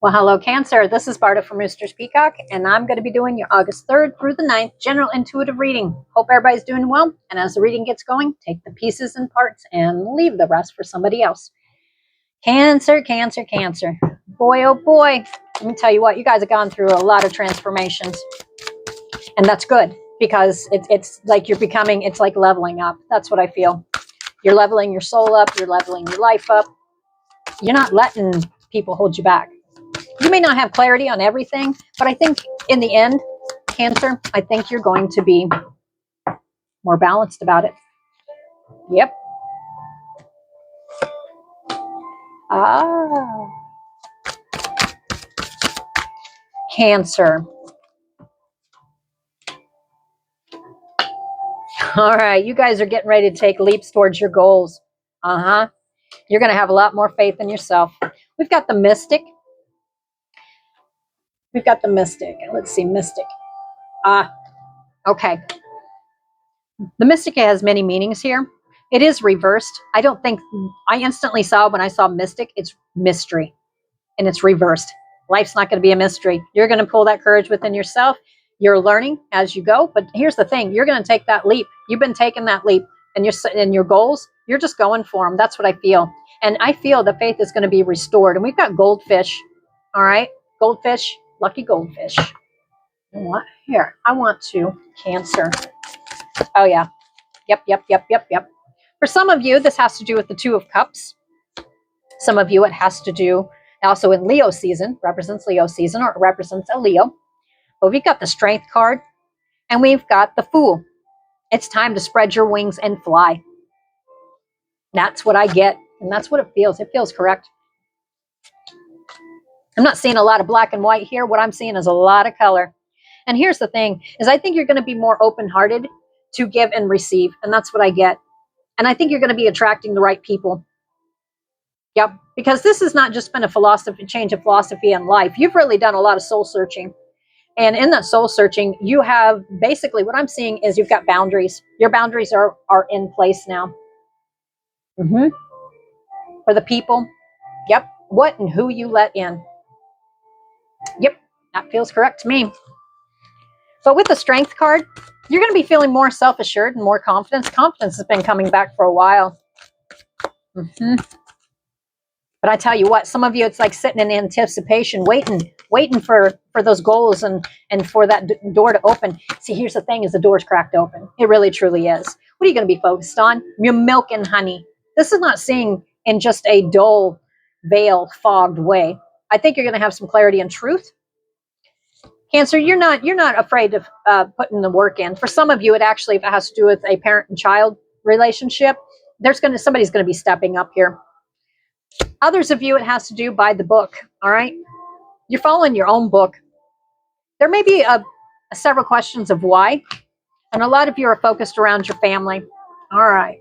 Well, hello, Cancer. This is Barda from Roosters, Peacock, and I'm going to be doing your August 3rd through the 9th general intuitive reading. Hope everybody's doing well, and as the reading gets going, take the pieces and parts and leave the rest for somebody else. Cancer, Cancer, Cancer. Boy, oh boy. Let me tell you what, you guys have gone through a lot of transformations, and that's good because it's like you're becoming, it's like leveling up. That's what I feel. You're leveling your soul up. You're leveling your life up. You're not letting people hold you back. You may not have clarity on everything, but I think in the end, Cancer, I think you're going to be more balanced about it. Yep. Ah. Cancer. All right, you guys are getting ready to take leaps towards your goals. You're going to have a lot more faith in yourself. We've got the Mystic. We've got the Mystic. Let's see, Mystic. Okay. The Mystic has many meanings here. It is reversed. I don't think, I instantly saw when I saw Mystic, it's mystery, and it's reversed. Life's not going to be a mystery. You're going to pull that courage within yourself. You're learning as you go, but here's the thing. You're going to take that leap. You've been taking that leap, and your goals, you're just going for them. That's what I feel. And I feel the faith is going to be restored. And we've got goldfish. All right. Goldfish, lucky goldfish. You know what? Here, I want to Cancer. Oh, yeah. Yep. For some of you, this has to do with the Two of Cups. Some of you, it has to do also in Leo season, represents Leo season, or it represents a Leo. But we've got the Strength card, and we've got the Fool. It's time to spread your wings and fly. That's what I get, and that's what it feels. It feels correct. I'm not seeing a lot of black and white here. What I'm seeing is a lot of color. And here's the thing, is I think you're going to be more open-hearted to give and receive, and that's what I get. And I think you're going to be attracting the right people. Yep, because this has not just been a change of philosophy in life. You've really done a lot of soul searching. And in that soul searching, you have basically what I'm seeing is you've got boundaries. Your boundaries are in place now. For the people. Yep. What and who you let in. Yep. That feels correct to me. But with the Strength card, you're going to be feeling more self-assured and more confidence. Confidence has been coming back for a while. But I tell you what, some of you, it's like sitting in anticipation, waiting for those goals and for that door to open. See, here's the thing, is the door's cracked open. It really, truly is. What are you going to be focused on? Your milk and honey. This is not seeing in just a dull, veil, fogged way. I think you're going to have some clarity and truth. Cancer, you're not afraid of putting the work in. For some of you, it actually, if it has to do with a parent and child relationship, somebody's going to be stepping up here. Others of you, it has to do by the book. All right, you're following your own book. There may be several questions of why, and a lot of you are focused around your family. All right.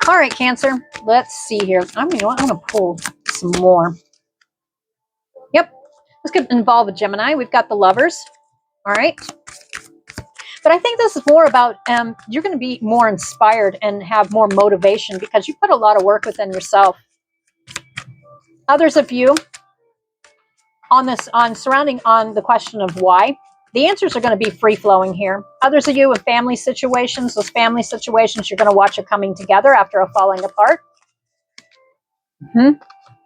All right, Cancer. Let's see here. I'm going to pull some more. Yep. This could involve a Gemini. We've got the Lovers. All right. But I think this is more about you're going to be more inspired and have more motivation because you put a lot of work within yourself. Others of you surrounding the question of why, the answers are going to be free-flowing here. Others of you with family situations, those family situations, you're going to watch it coming together after a falling apart.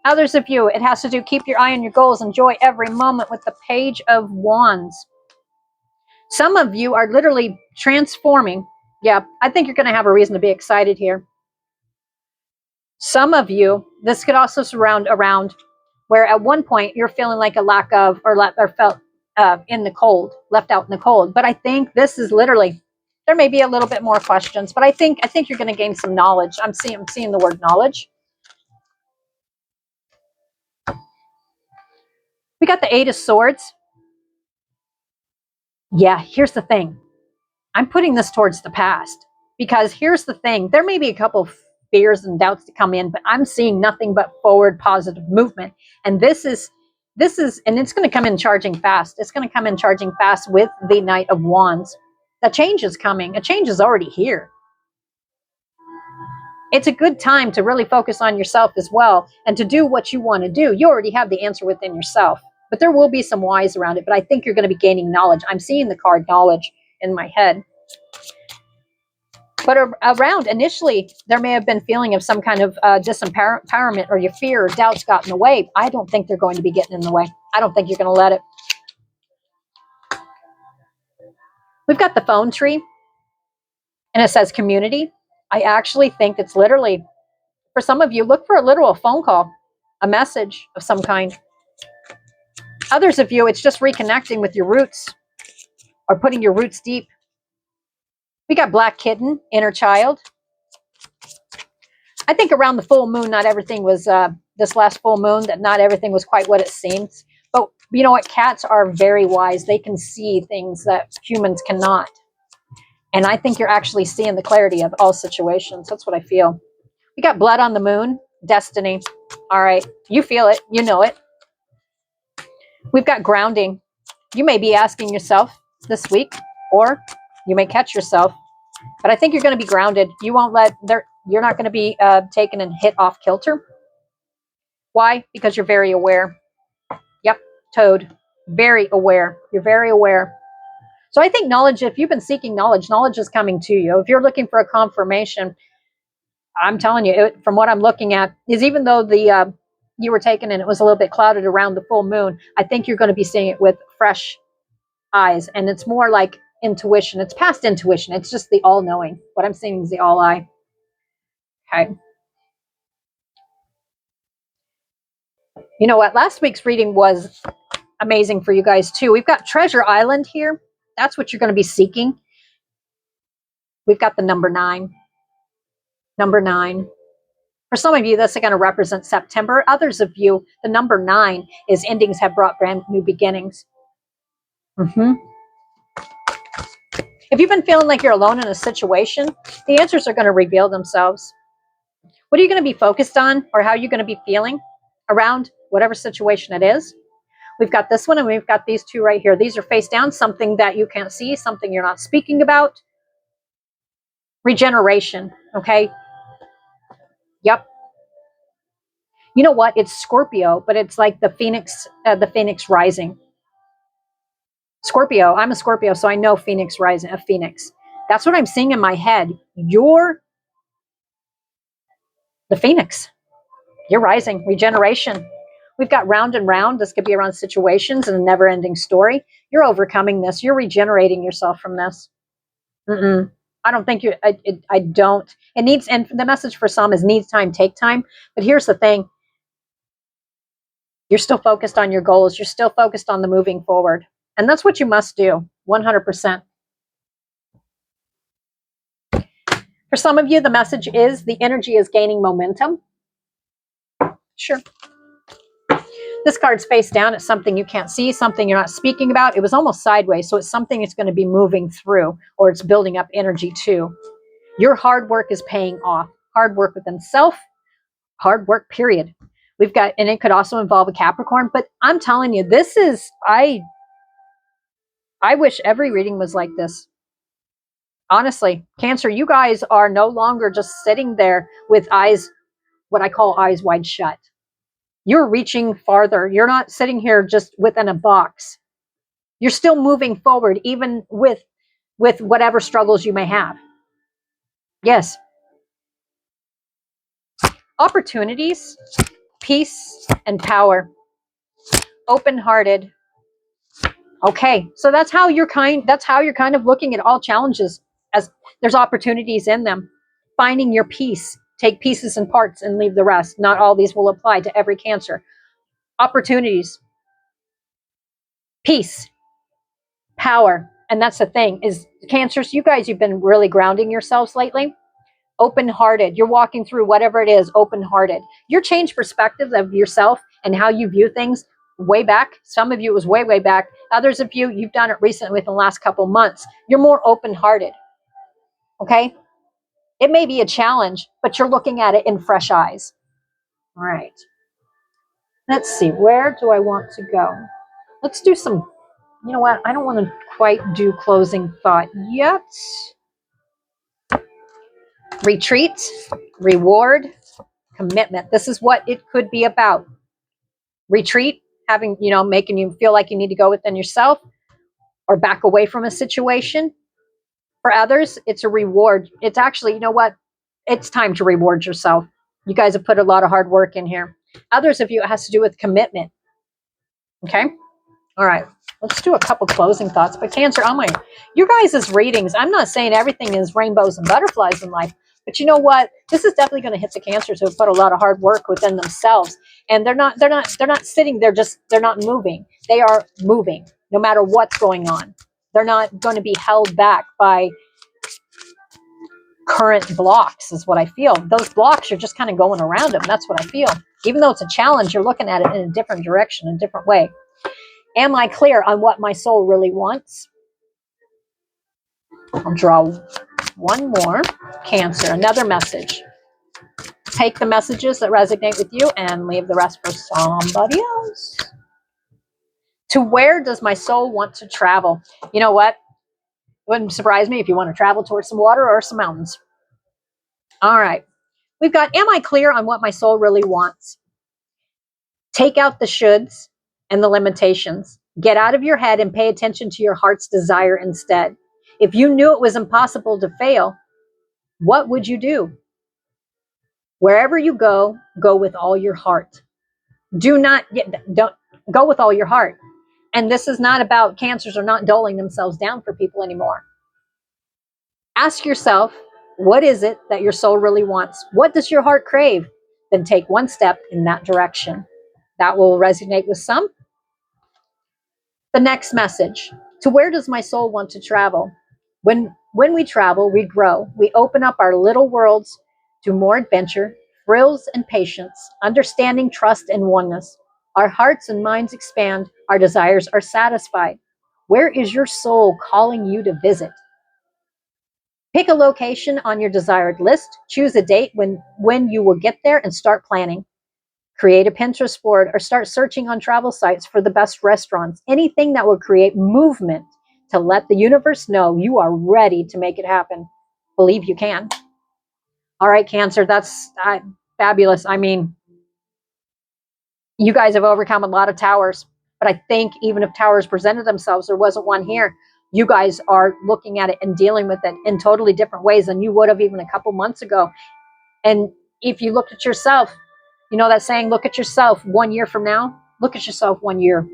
Others of you, it has to do, keep your eye on your goals, enjoy every moment with the Page of Wands. Some of you are literally transforming. Yeah, I think you're going to have a reason to be excited here. Some of you, this could also surround around where at one point you're feeling like a lack of, or felt in the cold, left out in the cold. But I think this is literally, there may be a little bit more questions, but I think you're going to gain some knowledge. I'm seeing the word knowledge. We got the Eight of Swords. Yeah, here's the thing. I'm putting this towards the past because here's the thing. There may be a couple of fears and doubts to come in, but I'm seeing nothing but forward positive movement. And this is, and it's going to come in charging fast. It's going to come in charging fast with the Knight of Wands. The change is coming. A change is already here. It's a good time to really focus on yourself as well and to do what you want to do. You already have the answer within yourself, but there will be some whys around it. But I think you're going to be gaining knowledge. I'm seeing the card knowledge in my head. But around initially, there may have been feeling of some kind of disempowerment or your fear or doubts got in the way. I don't think they're going to be getting in the way. I don't think you're going to let it. We've got the phone tree, and it says community. I actually think it's literally, for some of you, look for a literal phone call, a message of some kind. Others of you, it's just reconnecting with your roots or putting your roots deep. We got black kitten, inner child. I think around the full moon, not everything was, this last full moon, that not everything was quite what it seems. But you know what? Cats are very wise. They can see things that humans cannot. And I think you're actually seeing the clarity of all situations. That's what I feel. We got blood on the moon, destiny. All right. You feel it. You know it. We've got grounding. You may be asking yourself this week, or you may catch yourself, but I think you're going to be grounded. You won't you're not going to be taken and hit off kilter. Why? Because you're very aware. Yep, Toad. Very aware. You're very aware. So I think knowledge, if you've been seeking knowledge, knowledge is coming to you. If you're looking for a confirmation, I'm telling you, from what I'm looking at, is even though the you were taken and it was a little bit clouded around the full moon, I think you're going to be seeing it with fresh eyes. And it's more like intuition. It's past intuition. It's just the all-knowing. What I'm seeing is the all-eye. Okay. You know what? Last week's reading was amazing for you guys too. We've got Treasure Island here. That's what you're going to be seeking. We've got the number 9. Number 9. For some of you, that's going to represent September. Others of you, the number 9 is endings have brought brand new beginnings. If you've been feeling like you're alone in a situation, the answers are going to reveal themselves. What are you going to be focused on, or how are you going to be feeling around whatever situation it is? We've got this one, and we've got these two right here. These are face down, something that you can't see, something you're not speaking about. Regeneration, okay? Yep. You know what? It's Scorpio, but it's like the phoenix rising. Scorpio. I'm a Scorpio, so I know Phoenix rising, a phoenix. That's what I'm seeing in my head. You're the phoenix. You're rising. Regeneration. We've got round and round. This could be around situations and a never-ending story. You're overcoming this. You're regenerating yourself from this. I don't think you. I don't. It needs, and the message for some is needs time, take time. But here's the thing: you're still focused on your goals. You're still focused on the moving forward, and that's what you must do. 100%. For some of you, the message is the energy is gaining momentum. Sure. This card's face down. It's something you can't see, something you're not speaking about. It was almost sideways, so it's something that's going to be moving through, or it's building up energy too. Your hard work is paying off. Hard work within self, hard work, period. We've got, and it could also involve a Capricorn, but I'm telling you, this is, I wish every reading was like this. Honestly, Cancer, you guys are no longer just sitting there with eyes, what I call eyes wide shut. You're reaching farther. You're not sitting here just within a box. You're still moving forward, even with whatever struggles you may have. Yes. Opportunities, peace, and power. Open-hearted. Okay, so that's how you're kind of looking at all challenges, as there's opportunities in them. Finding your peace. Take pieces and parts and leave the rest. Not all these will apply to every Cancer. Opportunities, peace, power. And that's the thing is, Cancers, you guys, you've been really grounding yourselves lately. Open-hearted. You're walking through whatever it is, open-hearted. Your changed perspective of yourself and how you view things way back. Some of you, it was way, way back. Others of you, you've done it recently within the last couple months. You're more open-hearted. Okay? It may be a challenge, but you're looking at it in fresh eyes. All right. Let's see. Where do I want to go? Let's do some, you know what? I don't want to quite do closing thought yet. Retreat, reward, commitment. This is what it could be about. Retreat, having, making you feel like you need to go within yourself or back away from a situation. For others, it's a reward. It's actually, you know what? It's time to reward yourself. You guys have put a lot of hard work in here. Others of you, it has to do with commitment. Okay. All right. Let's do a couple closing thoughts. But Cancer, your guys' readings, I'm not saying everything is rainbows and butterflies in life, but you know what? This is definitely going to hit the Cancers who have put a lot of hard work within themselves. And they're not sitting there, they're not moving. They are moving no matter what's going on. They're not going to be held back by current blocks, is what I feel. Those blocks are just kind of going around them. That's what I feel. Even though it's a challenge, you're looking at it in a different direction, a different way. Am I clear on what my soul really wants? I'll draw one more. Cancer, another message. Take the messages that resonate with you and leave the rest for somebody else. To where does my soul want to travel? You know what? It wouldn't surprise me if you want to travel towards some water or some mountains. All right. We've got, am I clear on what my soul really wants? Take out the shoulds and the limitations. Get out of your head and pay attention to your heart's desire instead. If you knew it was impossible to fail, what would you do? Wherever you go, go with all your heart. Don't go with all your heart. And this is not about, Cancers are not doling themselves down for people anymore. Ask yourself, what is it that your soul really wants? What does your heart crave? Then take one step in that direction. That will resonate with some. The next message, to where does my soul want to travel? When we travel, we grow. We open up our little worlds to more adventure, thrills, and patience, understanding, trust, and oneness. Our hearts and minds expand. Our desires are satisfied. Where is your soul calling you to visit? Pick a location on your desired list. Choose a date when you will get there and start planning. Create a Pinterest board or start searching on travel sites for the best restaurants. Anything that will create movement to let the universe know you are ready to make it happen. Believe you can. All right, Cancer, that's fabulous. I mean, you guys have overcome a lot of towers, but I think even if towers presented themselves, there wasn't one here. You guys are looking at it and dealing with it in totally different ways than you would have even a couple months ago. And if you look at yourself, you know that saying, look at yourself 1 year from now, look at yourself 1 year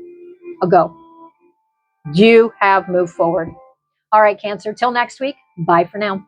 ago. You have moved forward. All right, Cancer, till next week, bye for now.